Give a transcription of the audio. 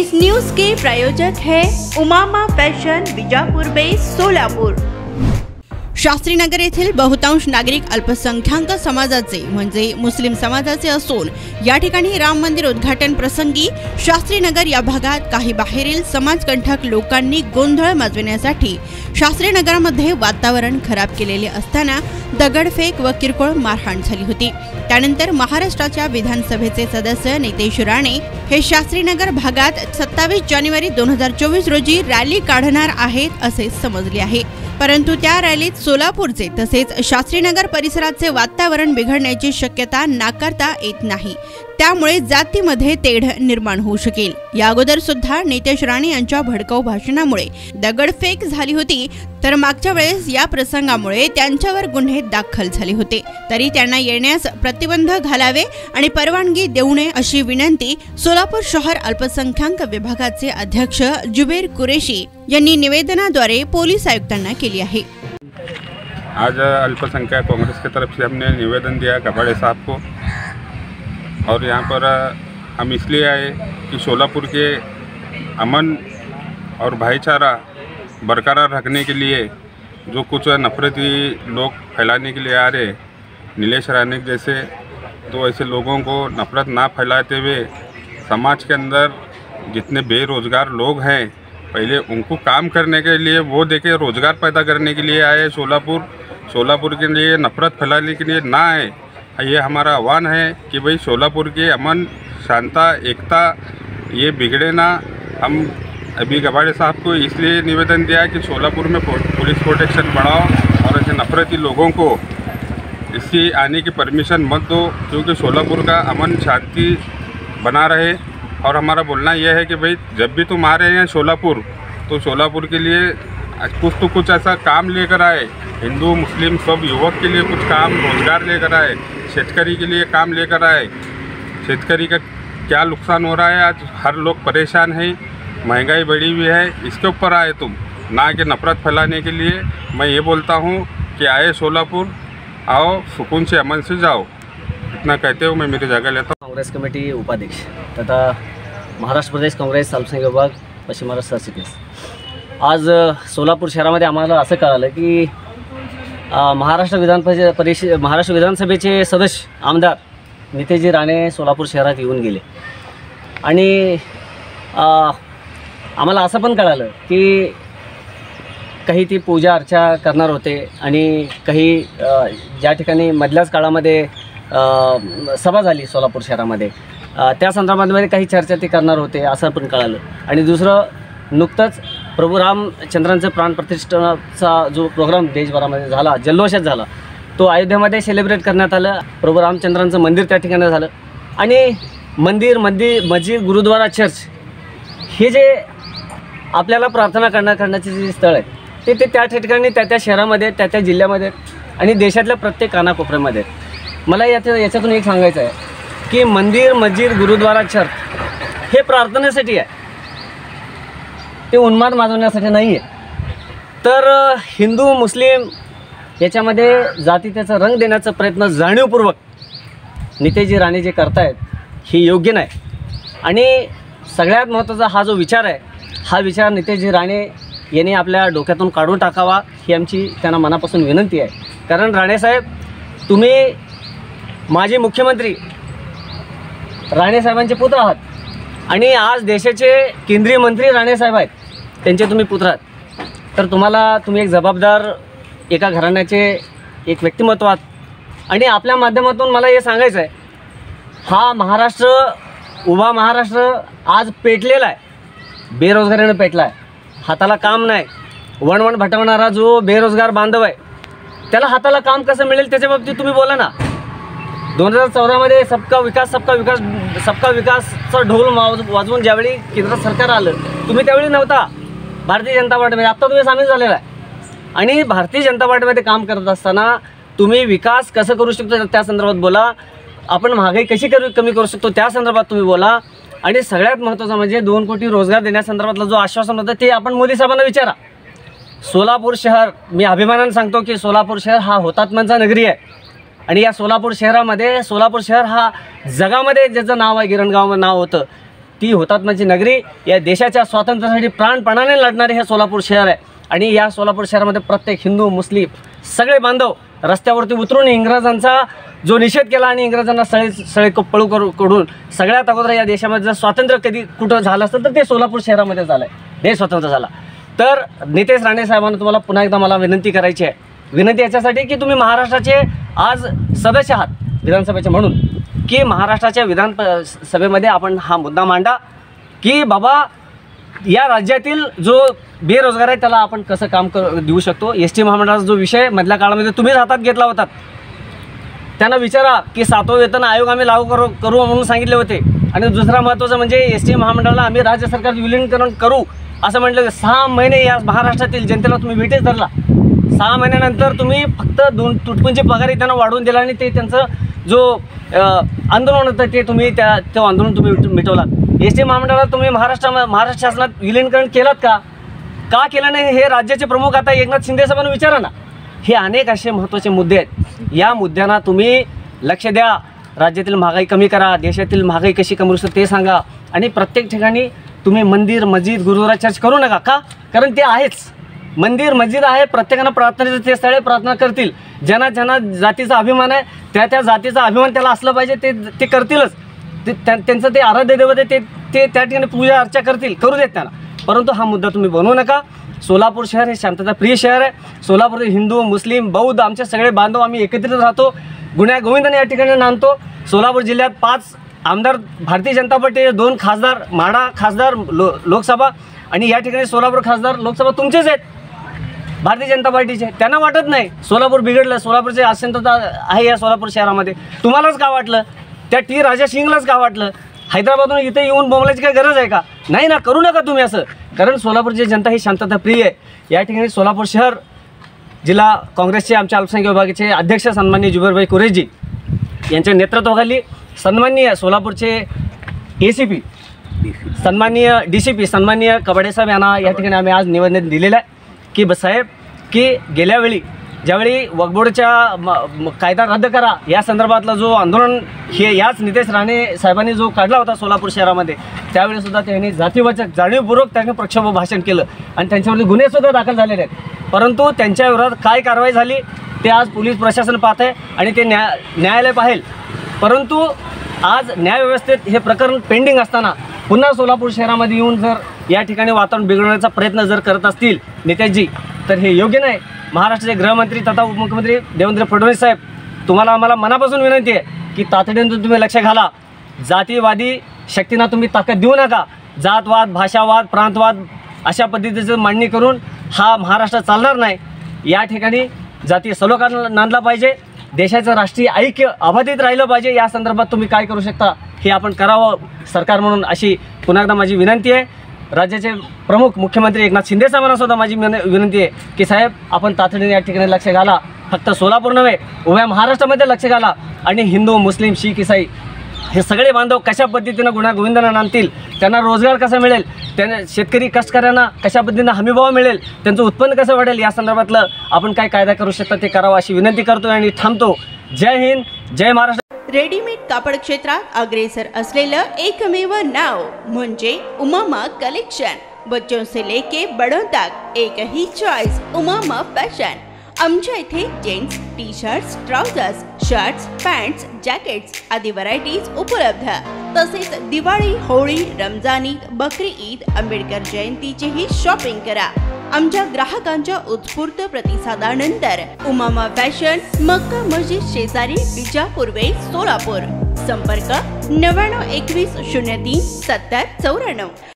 इस news के प्रायोजक है Umama fashion Bijapur base Solapur. Shastrinagar येथील बहुतांश नागरिक अल्पसंख्याक समाजाचे म्हणजे मुस्लिम समाजाचे असून या ठिकाणी राम मंदिर उद्घाटन प्रसंगी शास्त्रीनगर या भागात काही बाहेरील समाजकंठक लोकांनी गोंधळ माजविण्यासाठी शास्त्रीनगरमध्ये वातावरण खराब केलेले असताना दगडफेक व किरकोळ मारहाण झाली होती। त्यानंतर महाराष्ट्राच्या विधानसभेचे सदस्य नितेश राणे हे शास्त्रीनगर भागात 27 जानेवारी 2024 रोजी रॅली काढणार आहेत असे समजले आहे, परंतु त्या रॅलीत सोलापूरचे तसेच शास्त्रीनगर परिसराचे वातावरण बिघडण्याची शक्यता नाकारता येत नाही, त्यामुळे जातीमध्ये तेढ निर्माण होऊ शकेल। या अगोदर सुद्धा नितेश राणे यांच्या भडकाऊ भाषणामुळे दगडफेक झाली होती, तर मागच्या वेळेस या प्रसंगामुळे त्यांच्यावर गुन्हे दाखल झाले होते, तरी त्यांना येण्यास प्रतिबंध घालावे आणि परवानगी देऊ नये अशी विनंती सोलापूर शहर अल्पसंख्याक विभागाचे अध्यक्ष जुबेर कुरेशी यांनी निवेदनाद्वारे पोलीस आयुक्तांना केली आहे। आज अल्पसंख्यक कांग्रेस की तरफ से हमने निवेदन दिया कबाड़े साहब को, और यहाँ पर हम इसलिए आए कि सोलापुर के अमन और भाईचारा बरकरार रखने के लिए जो कुछ नफरती लोग फैलाने के लिए आ रहे नीलेश राणे जैसे, तो ऐसे लोगों को नफरत ना फैलाते हुए समाज के अंदर जितने बेरोज़गार लोग हैं पहले उनको काम करने के लिए वो देके रोज़गार पैदा करने के लिए आए। सोलापुर के लिए नफरत फैलाने के लिए ना आए। ये हमारा आह्वान है कि भाई सोलापुर के अमन शांता एकता ये बिगड़े ना। हम अभी कबाड़े साहब को इसलिए निवेदन दिया कि सोलापुर में पुलिस प्रोटेक्शन बढ़ाओ और ऐसे नफरती लोगों को इसकी आने की परमिशन मत दो, क्योंकि सोलापुर का अमन शांति बना रहे। और हमारा बोलना यह है कि भाई जब भी तुम आ रहे हैं सोलापुर, तो सोलापुर के लिए कुछ ऐसा काम लेकर आए, हिंदू मुस्लिम सब युवक के लिए कुछ काम रोजगार लेकर आए, शेतकरी के लिए काम लेकर आए। शेतकरी का क्या नुकसान हो रहा है, आज हर लोग परेशान हैं, महंगाई बढ़ी हुई है, इसके ऊपर आए तुम, ना कि नफरत फैलाने के लिए। मैं ये बोलता हूँ कि आए सोलापुर, आओ सुकून से अमन से जाओ। इतना कहते हुए मैं मेरी जगह लेता हूँ। कांग्रेस कमेटी उपाध्यक्ष तथा महाराष्ट्र प्रदेश काँग्रेस अल्पसंख्याक विभाग पश्चिम महाराष्ट्र सरचिटणीस। आज सोलापूर शहरामध्ये आम्हाला असं कळालं की महाराष्ट्र विधानसभेचे सदस्य आमदार नितेशजी राणे सोलापूर शहरात येऊन गेले आणि आम्हाला असं पण कळालं की काही ती पूजा अर्चा करणार होते आणि काही ज्या ठिकाणी मधल्याच काळामध्ये सभा झाली सोलापूर शहरामध्ये, त्या संदर्भामध्ये काही चर्चा ते करणार होते असं पण कळालं। आणि दुसरं, नुकतंच प्रभू रामचंद्रांचं प्राणप्रतिष्ठाचा जो प्रोग्राम देशभरामध्ये झाला, जल्लोषात झाला, तो अयोध्येमध्ये सेलिब्रेट करण्यात आलं। प्रभू रामचंद्रांचं मंदिर त्या ठिकाणी झालं आणि मंदिर मस्जिद गुरुद्वारा चर्च हे जे आपल्याला प्रार्थना करण्याचे जे स्थळ आहे ते त्या ठिकाणी त्या शहरामध्ये त्या जिल्ह्यामध्ये आणि देशातल्या प्रत्येक कानाकोपऱ्यामध्ये। मला याच्यातून एक सांगायचं आहे की मंदिर मस्जिद गुरुद्वारा चर्च हे प्रार्थनेसाठी आहे, ते उन्माद माजवण्यासाठी नाही आहे। तर हिंदू मुस्लिम याच्यामध्ये जातीचा रंग देण्याचा प्रयत्न जाणीवपूर्वक नितेशजी राणे जे करतायत हे योग्य नाही। आणि सगळ्यात महत्त्वाचा हा जो विचार आहे, हा विचार नितेशजी राणे यांनी आपल्या डोक्यातून काढून टाकावा ही आमची त्यांना मनापासून विनंती आहे। कारण राणेसाहेब, तुम्ही माजी मुख्यमंत्री राणेसाहेबांचे पुत्र आहात आणि आज देशाचे केंद्रीय मंत्री राणेसाहेब आहेत, त्यांचे तुम्ही पुत्र आहात, तर तुम्ही एक जबाबदार एका घराण्याचे एक व्यक्तिमत्व आहात। आणि आपल्या माध्यमातून मला हे सांगायचं आहे, हा महाराष्ट्र, उभा महाराष्ट्र आज पेटलेला आहे, बेरोजगारीने पेटला आहे, हाताला काम नाही, वणवण भटवणारा जो बेरोजगार बांधव आहे त्याला हाताला काम कसं मिळेल त्याच्या बाबतीत तुम्ही बोला ना। 2014 मध्ये सबका विकासचा ढोल वाजवून ज्यावेळी केंद्र सरकार आलं, तुम्ही त्यावेळी नव्हता भारतीय जनता पार्टीमध्ये, आत्ता तुम्ही सामील झालेला आहे। आणि भारतीय जनता पार्टीमध्ये काम करत असताना तुम्ही विकास कसं करू शकतो त्या संदर्भात बोला, आपण महागाई कशी कमी करू शकतो त्या संदर्भात तुम्ही बोला। आणि सगळ्यात महत्त्वाचं म्हणजे 2 कोटी रोजगार देण्यासंदर्भातला जो आश्वासन होतं ते आपण मोदी साहेबांना विचारा। सोलापूर शहर, मी अभिमानाने सांगतो की सोलापूर शहर हा हुतात्म्यांचा नगरी आहे आणि या सोलापूर शहरामध्ये, सोलापूर शहर हा जगामध्ये ज्याचं नाव आहे, गिरणगाव नाव होतं, ती हुतात्म्याची नगरी, या देशाच्या स्वातंत्र्यासाठी प्राणपणाने लढणारे हे सोलापूर शहर आहे. आणि या सोलापूर शहरामध्ये प्रत्येक हिंदू मुस्लिम सगळे बांधव रस्त्यावरती उतरून इंग्रजांचा जो निषेध केला आणि इंग्रजांना सळे पळू करून सगळ्यात अगोदर या देशामध्ये जर स्वातंत्र्य कधी कुठं झालं असतं तर ते सोलापूर शहरामध्ये झालं आहे. देश स्वतंत्र झाला. तर नितेश राणे साहेबांना तुम्हाला पुन्हा एकदा मला विनंती करायची आहे. विनंती याच्यासाठी की तुम्ही महाराष्ट्राचे आज सदस्य आहात विधानसभेचे, म्हणून की महाराष्ट्राच्या विधानसभेमध्ये आपण हा मुद्दा मांडा की बाबा या राज्यातील जो बेरोजगार आहे त्याला आपण कसं काम देऊ शकतो. एस टी महामंडळाचा जो विषय मधल्या काळामध्ये तुम्हीच हातात घेतला होता, त्यांना विचारा की 7वं वेतन आयोग आम्ही लागू करू म्हणून सांगितले होते. आणि दुसरा महत्त्वाचं म्हणजे एस टी महामंडळाला आम्ही राज्य सरकार विलीनीकरण करू असं म्हटलं. 6 महिने या महाराष्ट्रातील जनतेला तुम्ही विटेच धरला. 6 महिन्यानंतर तुम्ही फक्त 2 तुटपुंजी पगारी त्यांना वाढवून दिला आणि ते त्यांचं जो आंदोलन होतं ते तुम्ही ते आंदोलन तुम्ही मिटवला. एस टी महामंडळाला तुम्ही महाराष्ट्र शासनात विलीनीकरण केलात का केलं नाही हे राज्याचे प्रमुख आता एकनाथ शिंदे साहेबांना विचारा ना. हे अनेक असे महत्त्वाचे मुद्दे आहेत. या मुद्द्यांना तुम्ही लक्ष द्या. राज्यातील महागाई कमी करा, देशातील महागाई कशी कमी होऊ ते सांगा. आणि प्रत्येक ठिकाणी तुम्ही मंदिर मस्जिद गुरुद्वारा चर्च करू नका. का? कारण ते आहेच. मंदिर मस्जिद आहे, प्रत्येकानं प्रार्थनेचं ते स्थळे प्रार्थना करतील. ज्यांना जातीचा अभिमान आहे त्या जातीचा अभिमान त्याला असलं पाहिजे, ते करतीलच. त्यांचं ते आराध्य दैवत आहे, ते त्या ठिकाणी पूजा अर्चा करतील, करू देत त्यांना. परंतु हा मुद्दा तुम्ही बनवू नका. सोलापूर शहर हे शांतताप्रिय शहर आहे. सोलापूरचे हिंदू मुस्लिम बौद्ध आमचे सगळे बांधव आम्ही एकत्रित राहतो. गुण्या गोविंदाने या ठिकाणी नांदतो. सोलापूर जिल्ह्यात 5 आमदार भारतीय जनता पार्टी, 2 खासदार माढा खासदार लोकसभा, आणि या ठिकाणी सोलापूर खासदार लोकसभा तुमचेच आहेत भारतीय जनता पार्टीचे. त्यांना वाटत नाही सोलापूर बिघडलं, सोलापूरचे अशांतता आहे या सोलापूर शहरामध्ये. तुम्हालाच का वाटलं? त्या टी राजा सिंगलाच का वाटलं? हैदराबादहून इथे येऊन बोंबलायची काही गरज आहे का? नाही ना, करू नका तुम्ही असं. कारण सोलापूरची जनता ही शांतताप्रिय आहे. या ठिकाणी सोलापूर शहर जिल्हा काँग्रेसचे आमच्या अल्पसंख्याक विभागाचे अध्यक्ष सन्माननीय जुबेरभाई कुरेजी यांच्या नेतृत्वाखाली सन्माननीय सोलापूरचे ACP सन्माननीय DCP सन्माननीय कबाडे साहेब यांना या ठिकाणी आम्ही आज निवेदन दिलेलं आहे की साहेब की गेल्या वेळी ज्यावेळी वक्फ कायदा रद्द करा या संदर्भातला जो आंदोलन हे याच नितेश राणे साहेबांनी जो काढला होता सोलापूर शहरामध्ये, त्यावेळीसुद्धा त्यांनी जातीवाचक जाणीवपूर्वक त्यांनी प्रक्षोभ भाषण केलं आणि त्यांच्यावरती गुन्हेसुद्धा दाखल झालेले आहेत. परंतु त्यांच्या विरोधात काय कारवाई झाली ते आज पोलीस प्रशासन पाहत आहे आणि ते न्यायालय पाहेल. परंतु आज न्यायव्यवस्थेत हे प्रकरण पेंडिंग असताना पुन्हा सोलापूर शहरामध्ये येऊन जर या ठिकाणी वातावरण बिघडवण्याचा प्रयत्न जर करत असतील नेत्याजी, तर हे योग्य नाही. महाराष्ट्राचे गृहमंत्री तथा उपमुख्यमंत्री देवेंद्र फडणवीस साहेब, तुम्हाला आम्हाला मनापासून विनंती आहे की तातडीने तुम्ही लक्ष घाला. जातीवादी शक्तींना तुम्ही ताकद देऊ नका. जातवाद, भाषावाद, प्रांतवाद अशा पद्धतीचं मांडणी करून हा महाराष्ट्र चालणार नाही. या ठिकाणी जातीय सलोखा नांदला पाहिजे. देशाचं राष्ट्रीय ऐक्य अबाधित राहिलं पाहिजे. या संदर्भात तुम्ही काय करू शकता हे आपण करावं सरकार म्हणून, अशी पुन्हा एकदा माझी विनंती आहे. राज्याचे प्रमुख मुख्यमंत्री एकनाथ शिंदे साहेबांना सुद्धा माझी विनंती आहे की साहेब आपण तातडीने या ठिकाणी लक्ष घाला. फक्त सोलापूर नव्हे, उभ्या महाराष्ट्रामध्ये लक्ष घाला. आणि हिंदू मुस्लिम शीख इसाई हे सगळे बांधव कशा पद्धतीनं गुन्हा गोविंदांना नांदतील, त्यांना रोजगार कसा मिळेल, त्यांना शेतकरी कष्टकऱ्यांना कशा पद्धतीनं हमीभाव मिळेल, त्यांचं उत्पन्न कसं वाढेल, या संदर्भातलं आपण काय कायदा करू शकता ते करावं अशी विनंती करतो आणि थांबतो. जय हिंद, जय महाराष्ट्र. रेडीमेड कापड क्षेत्रात अग्रेसर असलेलं एकमेव नाव म्हणजे उमामा कलेक्शन. बच्चों से लेके बड़ों तक एक ही चॉइस, उमामा फॅशन. आमच्या इथे gents T shirts, trousers, shirts, pants, jackets आदी व्हरायटीज उपलब्ध. तसेच दिवाळी, होळी, रमजान ईद, बकरी ईद, आंबेडकर जयंतीचीही शॉपिंग करा. आमच्या ग्राहकांच्या उत्स्फूर्त प्रतिसादानंतर उमामा फॅशन, मक्का मस्जिद शेजारी, विजापूर वेस्ट, सोलापूर. संपर्क 99 21 03 70 94.